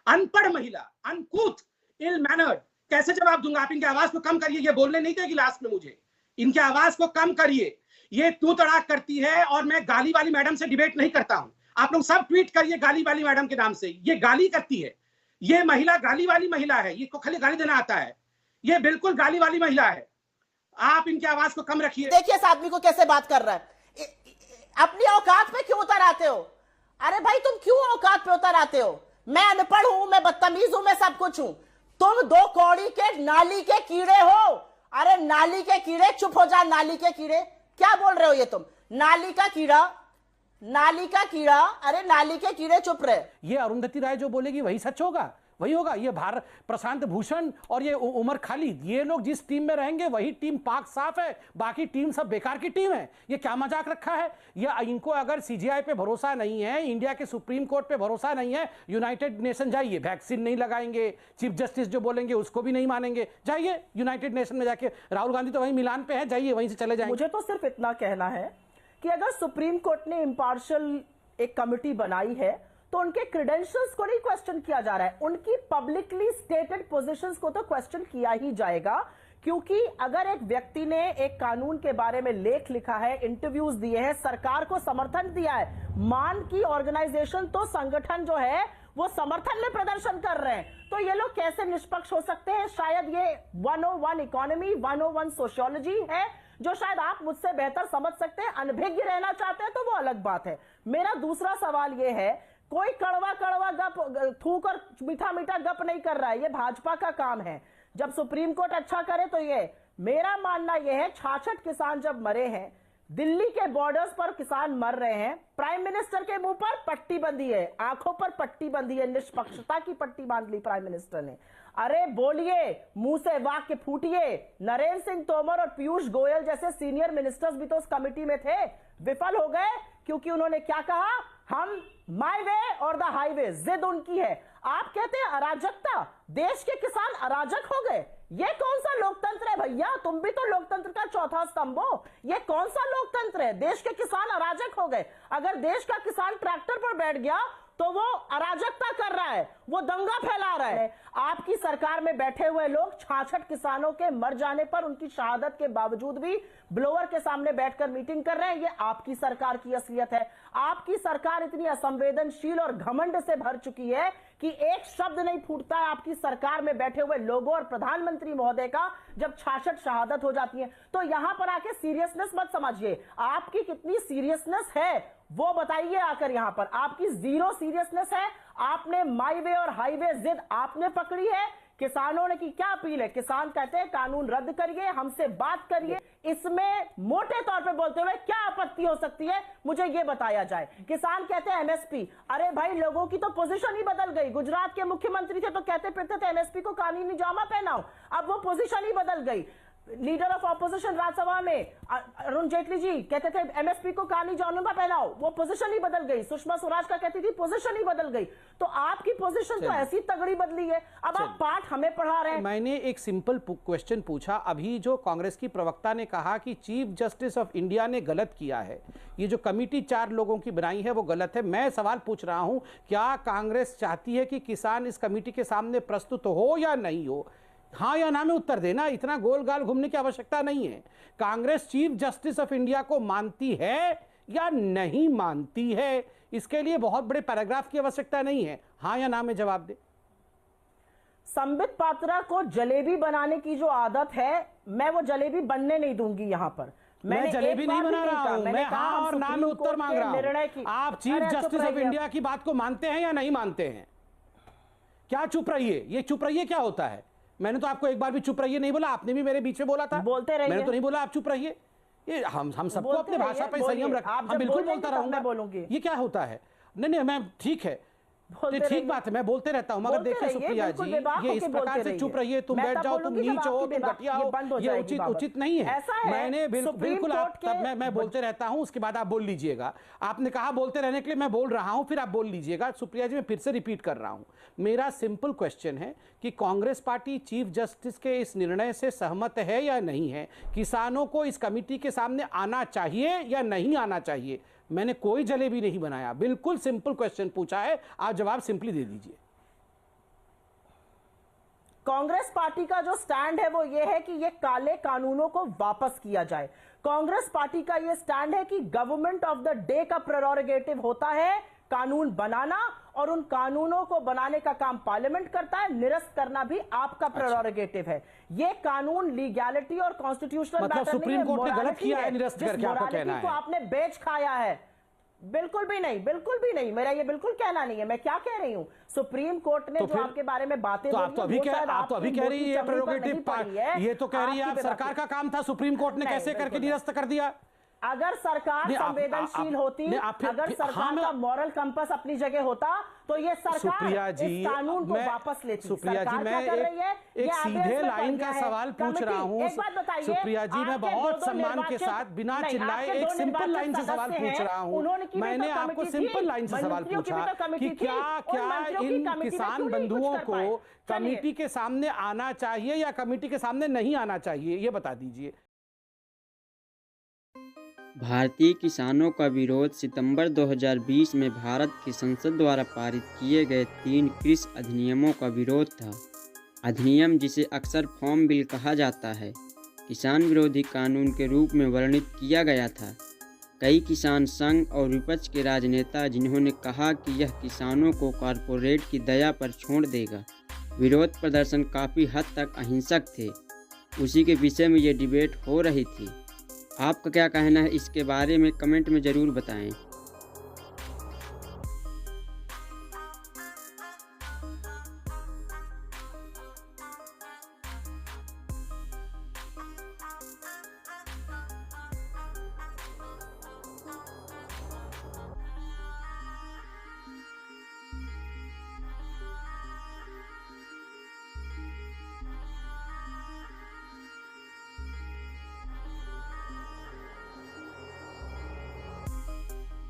अनपढ़ महिला, अनकूथ, ill mannered, कैसे जवाब दूंगा? आप इनकी आवाज को कम करिए, ये बोलने नहीं देगी लास्ट में मुझे, इनकी आवाज को कम करिए, ये तू तड़ाक करती है। और मैं गाली वाली मैडम से डिबेट नहीं करता हूं, आप लोग सब ट्वीट करिए गाली वाली मैडम के नाम से, ये गाली करती है, ये महिला गाली वाली महिला है, ये को खाली गाली देना आता है, ये बिल्कुल गाली वाली महिला है। आप इनकी आवाज को कम रखिए। देखिए इस आदमी को कैसे बात कर रहा है, अपनी औकात पे क्यों उतर आते हो? अरे भाई तुम क्यों औकात पे उतर आते हो? मैं अनपढ़ हूं, मैं बदतमीज हूं, मैं सब कुछ हूं, तुम दो कौड़ी के नाली के कीड़े हो। अरे नाली के कीड़े, चुप हो जा, नाली के कीड़े क्या बोल रहे हो ये तुम? नाली का कीड़ा, नाली का कीड़ा, अरे नाली के कीड़े चुप रहे। ये अरुंधति राय जो बोलेगी वही सच होगा, वही होगा। ये भारत प्रशांत भूषण और ये उमर खालिद, ये लोग जिस टीम में रहेंगे वही टीम पाक साफ है, बाकी टीम सब बेकार की टीम है। ये क्या मजाक रखा है? ये इनको अगर सीजीआई पे भरोसा नहीं है, इंडिया के सुप्रीम कोर्ट पे भरोसा नहीं है, यूनाइटेड नेशन जाइए, वैक्सीन नहीं लगाएंगे, चीफ जस्टिस जो बोलेंगे उसको भी नहीं मानेंगे, जाइए यूनाइटेड नेशन में जाके, राहुल गांधी तो वहीं मिलान पे है, जाइए वहीं से चले जाएंगे। मुझे तो सिर्फ इतना कहना है कि अगर सुप्रीम कोर्ट ने इम्पार्शियल एक कमिटी बनाई है तो उनके क्रेडेंशियल्स को नहीं क्वेश्चन किया जा रहा है, उनकी पब्लिकली स्टेटेड पोजीशंस को तो क्वेश्चन किया ही जाएगा। क्योंकि अगर एक व्यक्ति ने एक कानून के बारे में लेख लिखा है, इंटरव्यूज दिए हैं, सरकार को समर्थन दिया है, मान की ऑर्गेनाइजेशन तो संगठन जो है वो समर्थन में प्रदर्शन कर रहे हैं, तो ये लोग कैसे निष्पक्ष हो सकते हैं? शायद ये 101 इकोनॉमी, 101 सोशियोलॉजी है जो शायद आप मुझसे बेहतर समझ सकते हैं। अनभिज्ञ रहना चाहते हैं तो वो अलग बात है। मेरा दूसरा सवाल ये है, कोई कड़वा कड़वा गप थूक और मीठा मीठा गप नहीं कर रहा है, ये भाजपा का काम है। जब सुप्रीम कोर्ट अच्छा करे तो ये, मेरा मानना यह है 66 किसान जब मरे हैं, दिल्ली के बॉर्डर्स पर किसान मर रहे हैं, प्राइम मिनिस्टर के मुंह पर पट्टी बंधी है, आंखों पर पट्टी बंधी है, निष्पक्षता की पट्टी बांध ली प्राइम मिनिस्टर ने। अरे बोलिए, मुंह से वाक्य फूटिए। नरेंद्र सिंह तोमर और पीयूष गोयल जैसे सीनियर मिनिस्टर्स भी तो उस कमिटी में थे, विफल हो गए क्योंकि उन्होंने क्या कहा? हम माय वे और द हाईवे, जिद उनकी है। आप कहते हैं अराजकता, देश के किसान अराजक हो गए। ये कौन सा लोकतंत्र है भैया? तुम भी तो लोकतंत्र का चौथा स्तंभ हो। ये कौन सा लोकतंत्र है? देश के किसान अराजक हो गए। अगर देश का किसान ट्रैक्टर पर बैठ गया तो वो अराजकता कर रहा है, वो दंगा फैला रहा है। आपकी सरकार में बैठे हुए लोग 66 किसानों के मर जाने पर उनकी शहादत के बावजूद भी ब्लोअर के सामने बैठकर मीटिंग कर रहे हैं। ये आपकी सरकार की असलियत है। आपकी सरकार इतनी असंवेदनशील और घमंड से भर चुकी है कि एक शब्द नहीं फूटता है आपकी सरकार में बैठे हुए लोगों और प्रधानमंत्री महोदय का जब 66 शहादत हो जाती है। तो यहां पर आके सीरियसनेस मत समझिए, आपकी कितनी सीरियसनेस है वो बताइए आकर। यहां पर आपकी जीरो सीरियसनेस है। आपने माई वे और हाईवे जिद आपने पकड़ी है। किसानों ने की क्या अपील है? किसान कहते हैं कानून रद्द करिए, हमसे बात करिए। इसमें मोटे तौर पे बोलते हुए क्या आपत्ति हो सकती है, मुझे ये बताया जाए। किसान कहते हैं एमएसपी, अरे भाई लोगों की तो पोजीशन ही बदल गई। गुजरात के मुख्यमंत्री थे तो कहते फिरते थे एमएसपी को कानूनी जामा पहनाओ, अब वो पोजीशन ही बदल गई। लीडर ऑफ ऑपोजिशन राज्यसभा में अरुण जेटली जी कहते थे एमएसपी को कानूनी जामा पहनाओ, वो पोजीशन ही बदल गई। सुषमा स्वराज का कहती थी पोजीशन ही बदल गई। तो आपकी पोजीशन तो ऐसी तगड़ी बदली है, अब आप पाठ हमें पढ़ा रहे हैं। मैंने एक सिंपल क्वेश्चन पूछा, अभी जो कांग्रेस की प्रवक्ता ने कहा कि चीफ जस्टिस ऑफ इंडिया ने गलत किया है, ये जो कमिटी 4 लोगों की बनाई है वो गलत है। मैं सवाल पूछ रहा हूं, क्या कांग्रेस चाहती है कि किसान इस कमिटी के सामने प्रस्तुत हो या नहीं हो? हाँ या ना में उत्तर देना, इतना गोल गाल घूमने की आवश्यकता नहीं है। Congress chief justice of India को मानती है या नहीं मानती है, इसके लिए बहुत बड़े पैराग्राफ की आवश्यकता नहीं है, हाँ या ना में जवाब दे। संबित पात्रा को जलेबी बनाने की जो आदत है, मैं वो जलेबी बनने नहीं दूंगी। यहां पर मैं जलेबी नहीं बना रहा हूं, मैं हाँ और ना में उत्तर मांग रहा हूं। आप चीफ जस्टिस ऑफ इंडिया की बात को मानते हैं या नहीं मानते हैं? क्या चुप रहिए, ये चुप रहिए क्या होता है? मैंने तो आपको एक बार भी चुप रहिए नहीं बोला, आपने भी मेरे बीच में बोला था। बोलते रहिए, मैंने तो नहीं बोला आप चुप रहिए। ये हम सबको अपने भाषा पे संयम रख, हम बिल्कुल बोलता रहूंगा। ये क्या होता है? नहीं मैं ठीक है, ठीक बात है, मैं बोलते रहता हूं, मगर देखिए सुप्रिया जी, ये इस प्रकार से चुप रहिए, तुम बैठ जाओ, तुम नीच हो, तुम घटिया हो, ये उचित नहीं है। मैंने बिल्कुल मैं बोलते रहता हूं, उसके बाद आप बोल लीजिएगा। आपने कहा बोलते रहने के लिए, मैं बोल रहा हूं, फिर आप बोल लीजिएगा। सुप्रिया जी, मैं फिर से रिपीट कर रहा हूं, मेरा सिंपल क्वेश्चन है कि कांग्रेस पार्टी चीफ जस्टिस के इस निर्णय से सहमत है या नहीं है? किसानों को इस कमिटी के सामने आना चाहिए या नहीं आना चाहिए? मैंने कोई जलेबी नहीं बनाया, बिल्कुल सिंपल क्वेश्चन पूछा है, आप जवाब सिंपली दे दीजिए। कांग्रेस पार्टी का जो स्टैंड है वो ये है कि ये काले कानूनों को वापस किया जाए। कांग्रेस पार्टी का ये स्टैंड है कि गवर्नमेंट ऑफ द डे का प्रेरोगेटिव होता है कानून बनाना, और उन कानूनों को बनाने का काम पार्लियामेंट करता है, निरस्त करना भी आपका प्रेरोगेटिव है। ये कानून लीगैलिटी और कॉन्स्टिट्यूशनल मतलब सुप्रीम कोर्ट ने गलत किया है निरस्त करके, आपका कहना है? को आपने बेच खाया है। बिल्कुल भी नहीं, बिल्कुल भी नहीं, मेरा ये बिल्कुल कहना नहीं है। मैं क्या कह रही हूं, सुप्रीम कोर्ट ने जो आपके बारे में बातें तो आप तो अभी कह रही है प्रेरोगेटिव, ये तो कह रही है आप सरकार का काम था, सुप्रीम कोर्ट ने कैसे करके निरस्त कर दिया? अगर सरकार संवेदनशील होती, अगर सरकार का मॉरल कंपास अपनी जगह होता तो ये सरकार इस कानून को वापस लेती। सुप्रिया जी, मैं एक सीधे लाइन का सवाल पूछ रहा हूँ सुप्रिया जी, मैं बहुत सम्मान के साथ बिना चिल्लाए एक सिंपल लाइन से सवाल पूछ रहा हूँ। मैंने आपको सिंपल लाइन से सवाल पूछा कि क्या इन किसान बंधुओं को कमेटी के सामने आना चाहिए या कमेटी के सामने नहीं आना चाहिए, ये बता दीजिए। भारतीय किसानों का विरोध सितंबर 2020 में भारत की संसद द्वारा पारित किए गए 3 कृषि अधिनियमों का विरोध था। अधिनियम, जिसे अक्सर फार्म बिल कहा जाता है, किसान विरोधी कानून के रूप में वर्णित किया गया था। कई किसान संघ और विपक्ष के राजनेता जिन्होंने कहा कि यह किसानों को कॉरपोरेट की दया पर छोड़ देगा। विरोध प्रदर्शन काफ़ी हद तक अहिंसक थे। उसी के विषय में ये डिबेट हो रही थी। आपका क्या कहना है इसके बारे में कमेंट में ज़रूर बताएं।